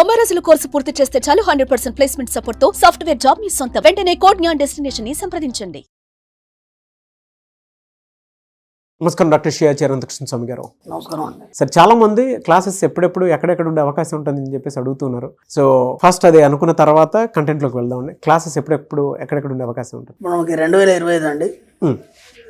90 రోజుల కోర్సు పూర్తి చేస్తే చాలు 100% ప్లేస్మెంట్ సపోర్ట్ తో సాఫ్ట్వేర్ జాబ్ మీ సొంతం. వెంటనే కోడ్ జ్ఞాన్ డెస్టినేషన్ ని సంప్రదించండి. నమస్కారం డాక్టర్ శ్రీ అనంతకృష్ణ స్వామి గారు. నమస్కారం అండి. సార్, చాలా మంది క్లాసెస్ ఎప్పుడెప్పుడు ఎక్కడెక్కడ ఉండే అవకాశం ఉంటుందని చెప్పేసి అడుగుతున్నారు. సో ఫస్ట్ అది అనుకున్న తర్వాత కంటెంట్లోకి వెళ్దామండి. క్లాసెస్ ఎప్పుడెప్పుడు ఎక్కడెక్కడ ఉండే అవకాశం ఉంటుంది? మనకి 2025 అండి.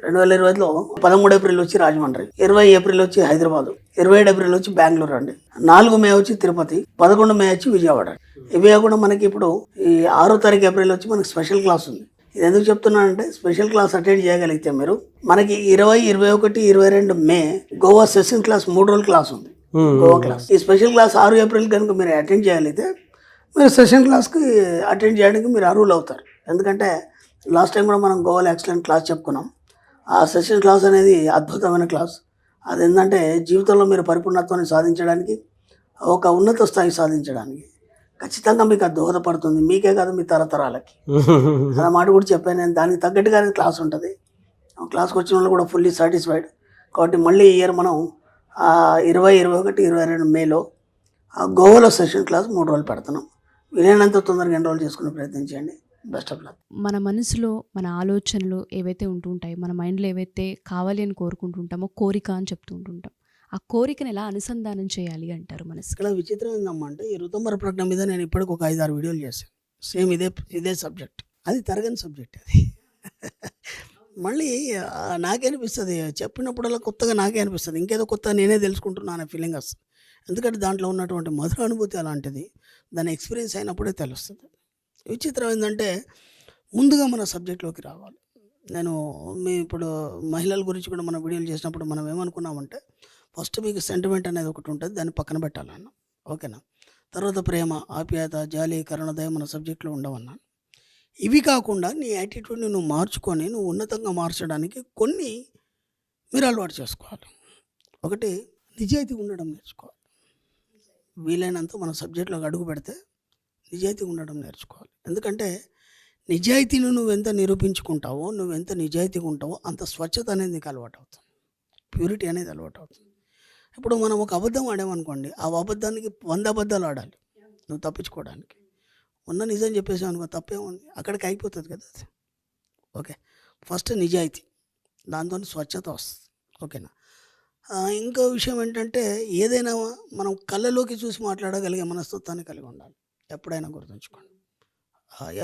2025లో 13 ఏప్రిల్ వచ్చి రాజమండ్రి, 20 ఏప్రిల్ వచ్చి హైదరాబాద్, 27 ఏప్రిల్ వచ్చి బెంగళూరు అండి, 4 మే వచ్చి తిరుపతి, 11 మే వచ్చి విజయవాడ. ఇవే కూడా మనకి ఇప్పుడు ఈ 6 తారీఖు ఏప్రిల్ వచ్చి మనకి స్పెషల్ క్లాస్ ఉంది. ఇది ఎందుకు చెప్తున్నానంటే, స్పెషల్ క్లాస్ అటెండ్ చేయగలిగితే మీరు మనకి 20, 21, 22 మే గోవా సెషన్ క్లాస్ 3 రోజుల క్లాస్ ఉంది. గోవా క్లాస్. ఈ స్పెషల్ క్లాస్ 6 ఏప్రిల్ కనుక మీరు అటెండ్ చేయగలిగితే మీరు సెషన్ క్లాస్కి అటెండ్ చేయడానికి మీరు అర్హులు అవుతారు. ఎందుకంటే లాస్ట్ టైం కూడా మనం గోవాలో ఎక్సలెంట్ క్లాస్ చెప్పుకున్నాం. ఆ సెషన్ క్లాస్ అనేది అద్భుతమైన క్లాస్. అది ఏంటంటే జీవితంలో మీరు పరిపూర్ణత్వాన్ని సాధించడానికి, ఒక ఉన్నత స్థాయి సాధించడానికి ఖచ్చితంగా మీకు అది దోహదపడుతుంది. మీకే కాదు, మీ తరతరాలకి. అలా మాట కూడా చెప్పాను నేను. దానికి తగ్గట్టుగానే క్లాస్ ఉంటుంది. క్లాస్కి వచ్చిన వాళ్ళు కూడా ఫుల్లీ సాటిస్ఫైడ్. కాబట్టి మళ్ళీ ఈ ఇయర్ మనం 20, 21, 22 మేలో గోవాలో సెషన్ క్లాస్ 3 రోజులు పెడుతున్నాం. వీలైనంత తొందరగా ఎన్రోల్ చేసుకునే ప్రయత్నం చేయండి. Best of luck. మన మనసులో మన ఆలోచనలు ఏవైతే ఉంటుంటాయి, మన మైండ్లో ఏవైతే కావాలి అని కోరుకుంటుంటామో కోరిక అని చెప్తూ ఉంటుంటాం. ఆ కోరికను ఎలా అనుసంధానం చేయాలి అంటారు మనసు? ఇక్కడ విచిత్రం ఏందమ్మా అంటే, ఈ ఋతుమర ప్రజ్ఞ మీద నేను ఇప్పటికి ఒక 5-6 వీడియోలు చేశాను. సేమ్ ఇదే సబ్జెక్ట్. అది తరగని సబ్జెక్ట్ అది. మళ్ళీ నాకే అనిపిస్తుంది, చెప్పినప్పుడల్లా కొత్తగా నాకే అనిపిస్తుంది, ఇంకేదో కొత్తగా నేనే తెలుసుకుంటున్నా అనే ఫీలింగ్ వస్తుంది. ఎందుకంటే దాంట్లో ఉన్నటువంటి మధుర అనుభూతి అలాంటిది. దాని ఎక్స్పీరియన్స్ అయినప్పుడే తెలుస్తుంది. విచిత్రం ఏంటంటే, ముందుగా మన సబ్జెక్ట్లోకి రావాలి. నేను ఇప్పుడు మహిళల గురించి కూడా మనం వీడియోలు చేసినప్పుడు మనం ఏమనుకున్నామంటే, ఫస్ట్ మీకు సెంటిమెంట్ అనేది ఒకటి ఉంటుంది, దాన్ని పక్కన పెట్టాలన్న. ఓకేనా? తర్వాత ప్రేమ, ఆప్యాయత, జాలి, కరుణ, దయ మన సబ్జెక్ట్లో ఉండవన్నాను. ఇవి కాకుండా నీ యాటిట్యూడ్ని నువ్వు మార్చుకొని నువ్వు ఉన్నతంగా మార్చడానికి కొన్ని మీరు అలవాటు చేసుకోవాలి. ఒకటి, నిజాయితీగా ఉండడం నేర్చుకోవాలి. వీలైనంత మన సబ్జెక్టులోకి అడుగు పెడితే నిజాయితీగా ఉండడం నేర్చుకోవాలి. ఎందుకంటే నిజాయితీని నువ్వెంత నిరూపించుకుంటావో, నువ్వెంత నిజాయితీగా ఉంటావో అంత స్వచ్ఛత అనేది నీకు అలవాటు అవుతుంది. ప్యూరిటీ అనేది అలవాటు అవుతుంది. ఇప్పుడు మనం ఒక అబద్ధం ఆడామనుకోండి, ఆ అబద్ధానికి 100 అబద్ధాలు ఆడాలి నువ్వు తప్పించుకోవడానికి. ఉన్న నిజం చెప్పేసావు అనుకో, తప్పేముంది, అక్కడికి అయిపోతుంది కదా అది. ఓకే, ఫస్ట్ నిజాయితీ, దాంతో స్వచ్ఛత వస్తుంది. ఓకేనా? ఇంకో విషయం ఏంటంటే, ఏదైనా మనం కళ్ళలోకి చూసి మాట్లాడగలిగే మనస్తత్వాన్ని కలిగి ఉండాలి. ఎప్పుడైనా గుర్తుంచుకోండి.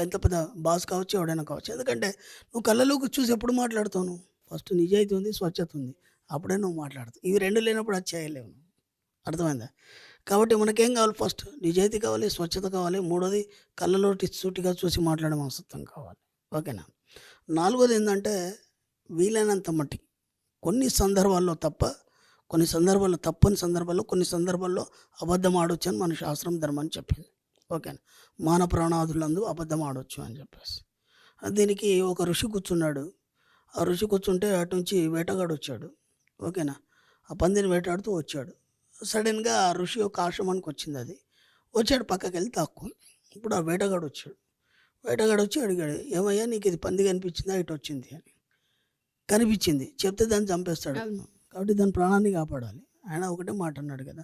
ఎంత పెద్ద బాస్ కావచ్చు, ఎవడైనా కావచ్చు. ఎందుకంటే నువ్వు కళ్ళలోకి చూసి ఎప్పుడు మాట్లాడుతావు? నువ్వు ఫస్ట్ నిజాయితీ ఉంది, స్వచ్ఛత ఉంది, అప్పుడే నువ్వు మాట్లాడుతావు. ఇవి 2 లేనప్పుడు అది చేయలేవు. అర్థమైందా? కాబట్టి మనకేం కావాలి? ఫస్ట్ నిజాయితీ కావాలి, స్వచ్ఛత కావాలి. 3వది, కళ్ళలోకి సూటిగా చూసి మాట్లాడే మనస్తత్వం కావాలి. ఓకేనా? 4వది ఏంటంటే, వీలైనంత మట్టి కొన్ని సందర్భాల్లో కొన్ని సందర్భాల్లో తప్పని సందర్భాల్లో, కొన్ని సందర్భాల్లో అబద్ధం ఆడొచ్చు అని మన శాస్త్రం, ధర్మం చెప్పింది. ఓకేనా? మాన ప్రాణాదులందు అబద్ధం ఆడవచ్చు అని చెప్పేసి. దీనికి ఒక ఋషి కూర్చున్నాడు. ఆ ఋషి కూర్చుంటే అటు నుంచి వేటగాడు వచ్చాడు. ఓకేనా? ఆ పందిని వేటాడుతూ వచ్చాడు. సడన్గా ఆ ఋషి యొక్క ఆశ్రమానికి వచ్చింది. అది వచ్చాడు, పక్కకి వెళ్ళి తాక్కు. ఇప్పుడు ఆ వేటగాడు వచ్చి అడిగాడు, ఏమయ్యా నీకు ఇది పంది కనిపించిందా? ఇటు వచ్చింది అని. కనిపించింది. చెప్తే దాన్ని చంపేస్తాడు. కాబట్టి దాని ప్రాణాన్ని కాపాడాలి. ఆయన ఒకటే మాట అన్నాడు కదా,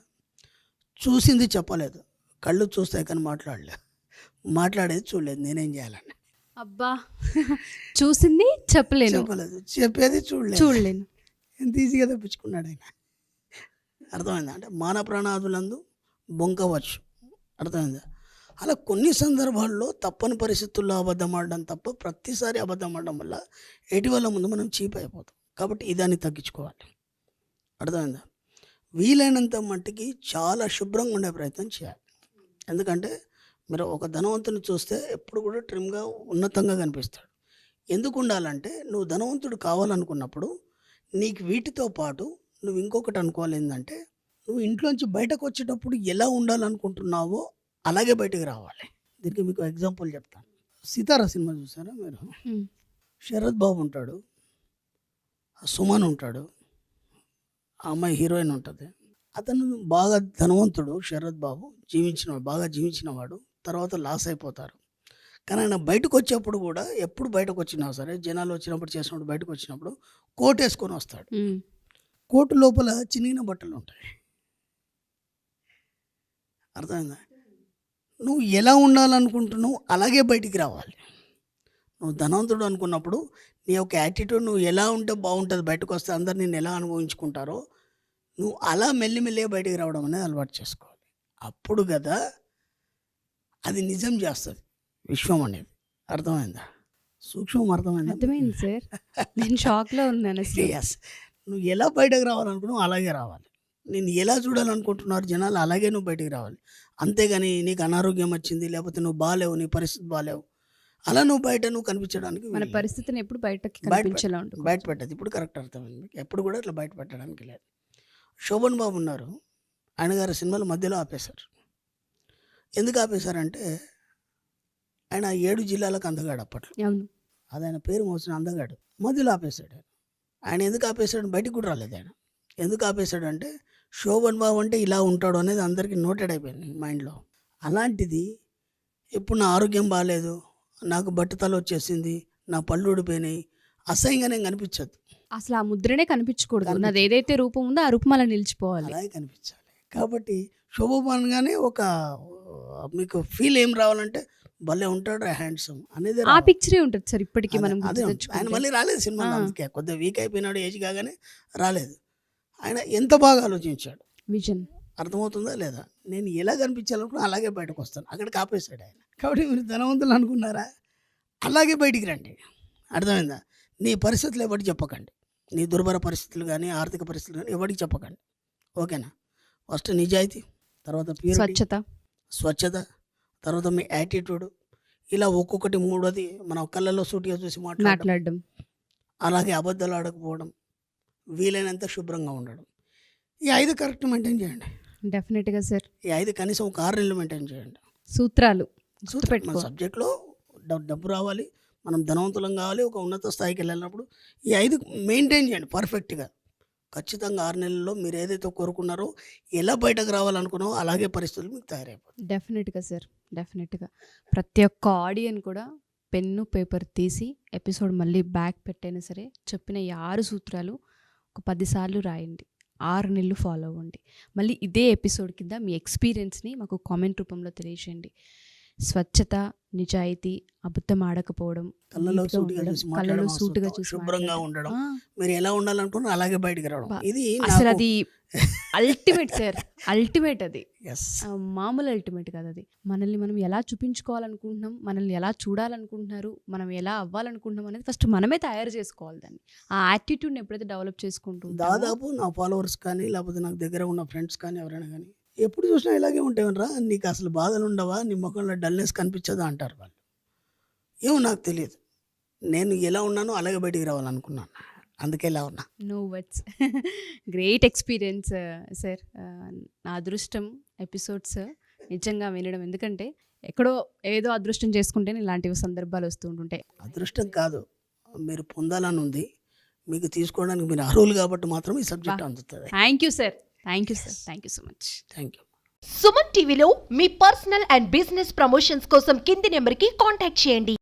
చూసింది చెప్పలేదు, కళ్ళు చూస్తాయి కానీ మాట్లాడేది చూడలేదు, నేనేం చేయాలని. అబ్బా, చూసింది చెప్పలేదు, చెప్పేది చూడలేను. ఎంత ఈజీగా తప్పించుకున్నాడు ఆయన. అర్థమైందా? అంటే మాన ప్రాణాదులందు బొంకవచ్చు. అర్థమైందా? అలా కొన్ని సందర్భాల్లో తప్పని పరిస్థితుల్లో అబద్ధం ఆడడం తప్ప, ప్రతిసారి అబద్ధం ఆడడం వల్ల ఎటు వాళ్ళ ముందు మనం చీప్ అయిపోతాం. కాబట్టి ఇదాన్ని తగ్గించుకోవాలి. అర్థమైందా? వీలైనంత మట్టికి చాలా శుభ్రంగా ఉండే ప్రయత్నం చేయాలి. ఎందుకంటే మీరు ఒక ధనవంతుని చూస్తే ఎప్పుడు కూడా ట్రిమ్గా, ఉన్నతంగా కనిపిస్తాడు. ఎందుకు ఉండాలంటే, నువ్వు ధనవంతుడు కావాలనుకున్నప్పుడు నీకు వీటితో పాటు నువ్వు ఇంకొకటి అనుకోవాలి. ఏంటంటే, నువ్వు ఇంట్లోంచి బయటకు వచ్చేటప్పుడు ఎలా ఉండాలనుకుంటున్నావో అలాగే బయటకు రావాలి. దీనికి మీకు ఎగ్జాంపుల్ చెప్తాను. సితారా సినిమా చూసారా మీరు? శరత్ బాబు ఉంటాడు, సుమన్ ఉంటాడు, ఆ అమ్మాయి హీరోయిన్ ఉంటుంది. అతను బాగా ధనవంతుడు, శరత్ బాబు బాగా జీవించినవాడు. తర్వాత లాస్ అయిపోతారు. కానీ ఆయన బయటకు వచ్చేప్పుడు కూడా, ఎప్పుడు బయటకు వచ్చినా సరే, జనాలు వచ్చినప్పుడు చేసినప్పుడు, బయటకు వచ్చినప్పుడు కోట్ వేసుకొని వస్తాడు. కోటు లోపల చినిగిన బట్టలు ఉంటాయి. అర్థమైందా? నువ్వు ఎలా ఉండాలనుకుంటున్నావు అలాగే బయటికి రావాలి. నువ్వు ధనవంతుడు అనుకున్నప్పుడు నీ యొక్క యాటిట్యూడ్ నువ్వు ఎలా ఉంటే బాగుంటుంది, బయటకు వస్తే అందరు నిన్ను ఎలా అనుభవించుకుంటారో నువ్వు అలా మెల్లిమెల్లిగా బయటికి రావడం అనేది అలవాటు చేసుకోవాలి. అప్పుడు కదా అది నిజం చేస్తుంది విశ్వం అనేది. అర్థమైందా? సూక్ష్మం అర్థమైందా? అర్థమైంది సార్. నేను షాక్లో ఉన్నాను అసలు. ఎస్, నువ్వు ఎలా బయటకు రావాలనుకున్నావు అలాగే రావాలి. నేను ఎలా చూడాలనుకుంటున్నారు జనాలు అలాగే నువ్వు బయటికి రావాలి. అంతేగాని నీకు అనారోగ్యం వచ్చింది, లేకపోతే నువ్వు బాగాలేవు, నీ పరిస్థితి బాగాలేవు, అలా నువ్వు బయట నువ్వు కనిపించడానికి మన పరిస్థితిని ఎప్పుడు బయటకి కనిపించేలా ఉంటుంది. బయట పెట్టదు. ఇప్పుడు కరెక్ట్ అర్థమైంది మీకు. ఎప్పుడు కూడా ఇట్లా బయట పెట్టడానికి లేదు. శోభన్ బాబు ఉన్నారు, ఆయన గారి సినిమాలు మధ్యలో ఆపేశారు. ఎందుకు ఆపేశారంటే ఆయన 7 జిల్లాలకు అందగాడు అప్పట్లో. అవును. అది ఆయన పేరు మోసిన అందగాడు. మధ్యలో ఆపేశాడు ఆయన. ఎందుకు ఆపేశాడు? బయటికి కూడా రాలేదు ఆయన. ఎందుకు ఆపేశాడు అంటే శోభన్ బాబు అంటే ఇలా ఉంటాడు అనేది అందరికీ నోటెడ్ అయిపోయింది మైండ్లో. అలాంటిది ఇప్పుడు నా ఆరోగ్యం బాగాలేదు, నాకు బట్టతల వచ్చేసింది, నా పళ్ళు ఊడిపోయినాయి, అసహ్యంగానే కనిపించదు. అసలు ఆ ముద్రనే కనిపించకూడదు. నాది ఏదైతే రూపం ఉందో ఆ రూపం అలా నిలిచిపోవాలి. అలాగే కనిపించాలి. కాబట్టి శోభమానంగానే ఒక మీకు ఫీల్ ఏం రావాలంటే భలే ఉంటాడు హ్యాండ్సమ్ అనేది ఆ పిక్చరే ఉంటుంది సార్ ఇప్పటికీ మనం అదే గుర్తు ఆయన తెచ్చుకుంటే. మళ్ళీ రాలేదు సినిమా. అందుకే కొద్దిగా వీక్ అయిపోయినాడు, ఏజ్ కాగానే రాలేదు. ఆయన ఎంత బాగా ఆలోచించాడు. విజన్ అర్థమవుతుందా లేదా? నేను ఎలా కనిపించాలనుకున్నా అలాగే బయటకు వస్తాను. అక్కడికి ఆపేశాడు ఆయన. కాబట్టి మీరు ధనవంతులు అనుకున్నారా, అలాగే బయటికి రండి. అర్థమైందా? నీ పరిస్థితులు ఎవరికి చెప్పకండి. నీ దుర్భర పరిస్థితులు కానీ ఆర్థిక పరిస్థితులు కానీ ఎవరికి చెప్పకండి. ఓకేనా? ఫస్ట్ నిజాయితీ, తర్వాత ప్యూరిటీ, స్వచ్ఛత, తర్వాత మీ యాటిట్యూడ్, ఇలా ఒక్కొక్కటి. మూడోది మన కళ్ళల్లో సూటిగా చూసి మాట్లాడడం, అలాగే అబద్ధాలు ఆడకపోవడం, వీలైనంత శుభ్రంగా ఉండడం. ఈ 5 కరెక్ట్ మెయింటైన్ చేయండి. డెఫినెట్గా సార్. ఈ 5 కనీసం ఒక 6 నెలలు మెయింటైన్ చేయండి. సూత్రాలు మన సబ్జెక్ట్లో డబ్బు రావాలి, మనం ధనవంతులం కావాలి, ఒక ఉన్నత స్థాయికి వెళ్ళినప్పుడు ఈ 5 మెయింటైన్ చేయండి పర్ఫెక్ట్గా. ఖచ్చితంగా 6 నెలల్లో మీరు ఏదైతే కోరుకున్నారో, ఎలా బయటకు రావాలనుకున్నారో అలాగే పరిస్థితులు మీకు తయారైపోతాయి. డెఫినెట్గా సార్, డెఫినెట్గా. ప్రతి ఒక్క ఆడియన్ కూడా పెన్ను పేపర్ తీసి ఎపిసోడ్ మళ్ళీ బ్యాక్ పెట్టైనా సరే చెప్పిన ఈ 6 సూత్రాలు ఒక 10 సార్లు రాయండి. 6 నెలలు ఫాలో అవ్వండి. మళ్ళీ ఇదే ఎపిసోడ్ కింద మీ ఎక్స్పీరియన్స్ని మాకు కామెంట్ రూపంలో తెలియజేయండి. స్వచ్ఛత, నిజాయితీ, అబద్ధం ఆడకపోవడం, కళ్ళలో సూటిగా చూసి శుభ్రంగా ఉండడం, మీరు ఎలా ఉండాలనుకున్నా అలాగే బయటికి రావడం. ఇది అసలు అది అల్టిమేట్ సార్. అల్టిమేట్ అది. మామూలు అల్టిమేట్ కాదు అది. మనల్ని మనం ఎలా చూపించుకోవాలనుకుంటున్నాం, మనల్ని ఎలా చూడాలనుకుంటున్నారు, మనం ఎలా అవ్వాలనుకుంటున్నాం అనేది ఫస్ట్ మనమే తయారు చేసుకోవాలి. దాన్ని ఆ యాటిట్యూడ్ని ఎప్పుడైతే డెవలప్ చేసుకుంటూ దాదాపు నా ఫాలోవర్స్ కానీ లేకపోతే నాకు దగ్గర ఉన్న ఫ్రెండ్స్ కానీ ఎవరైనా కానీ ఎప్పుడు చూసినా ఇలాగే ఉంటాయనరా, నీకు అసలు బాధలు ఉండవా, నీ ముఖంలో డల్నెస్ కనిపించదా అంటారు వాళ్ళు. ఏమో నాకు తెలియదు. నేను ఎలా ఉన్నానో అలాగే బయటికి రావాలనుకున్నాను, అందుకే ఇలా ఉన్నా. No words. Great experience sir. నా అదృష్టం ఎపిసోడ్స్ నిజంగా వినడం. ఎందుకంటే ఎక్కడో ఏదో అదృష్టం చేసుకుంటే ఇలాంటి సందర్భాలు వస్తూ ఉంటుంటాయి. అదృష్టం కాదు, మీరు పొందాలని ఉంది, మీకు తీసుకోవడానికి మీరు అర్హులు కాబట్టి మాత్రం ఈ సబ్జెక్ట్ అందుతుంది. Thank you sir. Thank you sir. Thank you so much. Thank you. Suman టీవీలో మీ పర్సనల్ అండ్ బిజినెస్ ప్రమోషన్స్ కోసం కింది నెంబర్కి కాంటాక్ట్ చేయండి.